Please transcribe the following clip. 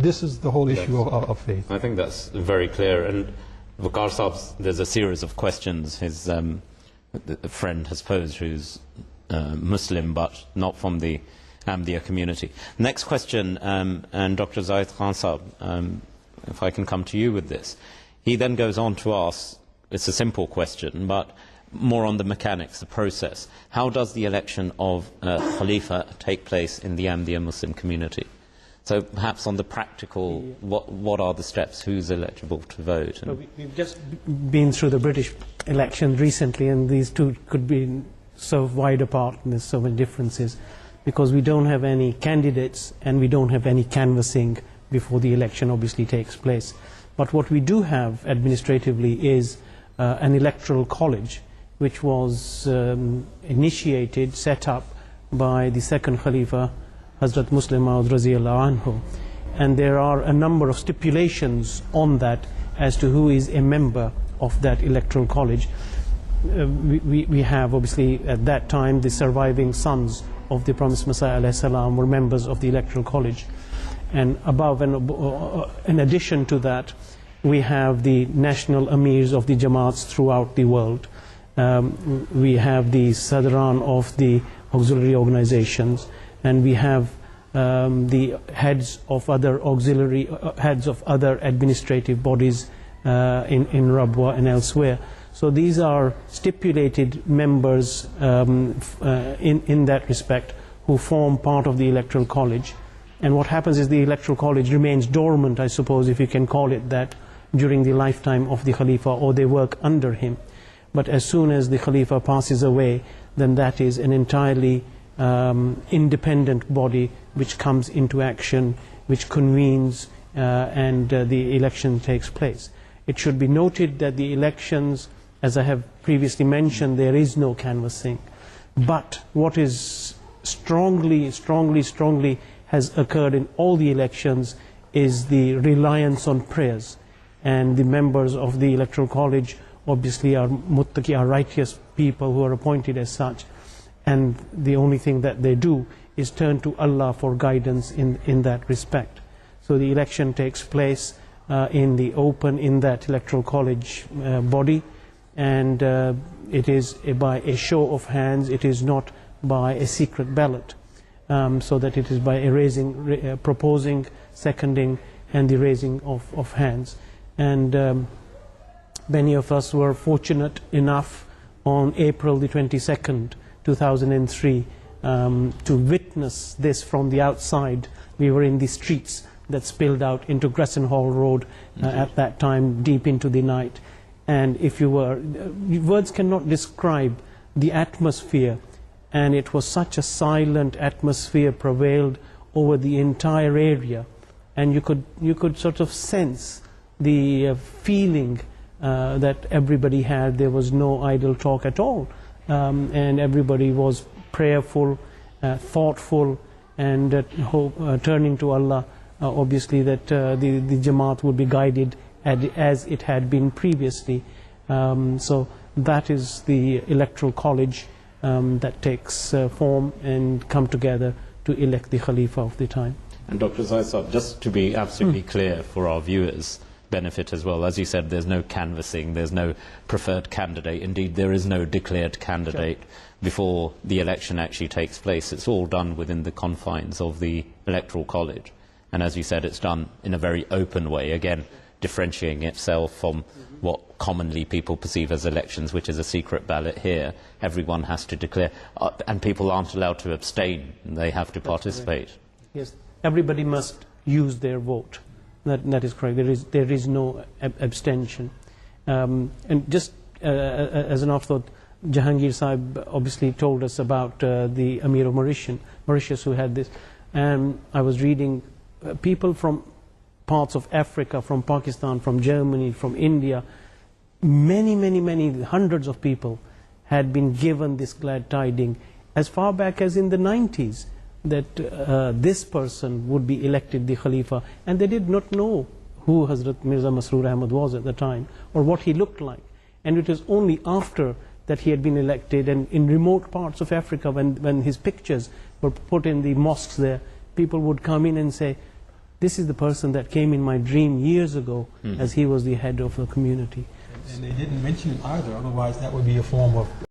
this is the whole issue of faith. I think that's very clear. And Waqar Saab, there's a series of questions his friend has posed, who's Muslim but not from the Ahmadiyya community. Next question, and Dr. Zahid Khan Saab, if I can come to you with this. He then goes on to ask, it's a simple question, but more on the mechanics, the process. How does the election of Khalifa take place in the Ahmadiyya Muslim community? So perhaps on the practical, what are the steps? Who's eligible to vote? So we've just been through the British election recently, and these two could be so wide apart, and there's so many differences, because we don't have any candidates and we don't have any canvassing before the election obviously takes place. But what we do have administratively is an electoral college, which was initiated, set up by the second Khalifa, Hazrat Muslim Maud Raziyallahu Anhu. And there are a number of stipulations on that as to who is a member of that electoral college. We have, obviously, at that time, the surviving sons of the promised Messiah alayhi salam were members of the electoral college. And above and in addition to that, we have the national amirs of the Jamaats throughout the world. We have the Sadran of the auxiliary organizations, and we have the heads of other auxiliary heads of other administrative bodies in Rabwa and elsewhere. So these are stipulated members in that respect who form part of the electoral college. And what happens is the electoral college remains dormant, I suppose, if you can call it that, during the lifetime of the Khalifa, or they work under him. But as soon as the Khalifa passes away, then that is an entirely independent body which comes into action, which convenes, and the election takes place. It should be noted that the elections, as I have previously mentioned, there is no canvassing. But what is strongly has occurred in all the elections is the reliance on prayers. And the members of the electoral college obviously are muttaqi, are righteous people who are appointed as such. And the only thing that they do is turn to Allah for guidance in that respect. So the election takes place in the open, in that electoral college body, and it is by a show of hands. It is not by a secret ballot, so that it is by a proposing, seconding, and the raising of hands. And many of us were fortunate enough on April the 22nd, 2003, to witness this from the outside. We were in the streets that spilled out into Crescent Hall Road at that time, deep into the night. And if you were, words cannot describe the atmosphere, and it was such a silent atmosphere prevailed over the entire area, and you could sort of sense the feeling that everybody had. There was no idle talk at all, and everybody was prayerful, thoughtful, and turning to Allah, obviously, that the Jamaat would be guided as it had been previously. So that is the electoral college that takes form and come together to elect the Khalifa of the time. And Dr. Zaisab, just to be absolutely clear for our viewers' benefit as well, as you said, there's no canvassing, there's no preferred candidate. Indeed, there is no declared candidate before the election actually takes place. It's all done within the confines of the electoral college. And as you said, it's done in a very open way, again, differentiating itself from what commonly people perceive as elections, which is a secret ballot. Here, everyone has to declare, and people aren't allowed to abstain, they have to participate. Yes, everybody must use their vote. That is correct. There is no abstention. And just as an afterthought, Jahangir Sahib obviously told us about the Amir of Mauritius who had this. And I was reading people from parts of Africa, from Pakistan, from Germany, from India, many hundreds of people had been given this glad tiding as far back as in the 90s, that this person would be elected the Khalifa, and they did not know who Hazrat Mirza Masroor Ahmad was at the time, or what he looked like. And it was only after that he had been elected, and in remote parts of Africa, when his pictures were put in the mosques there, people would come in and say, this is the person that came in my dream years ago as he was the head of the community. And they didn't mention it either, otherwise that would be a form of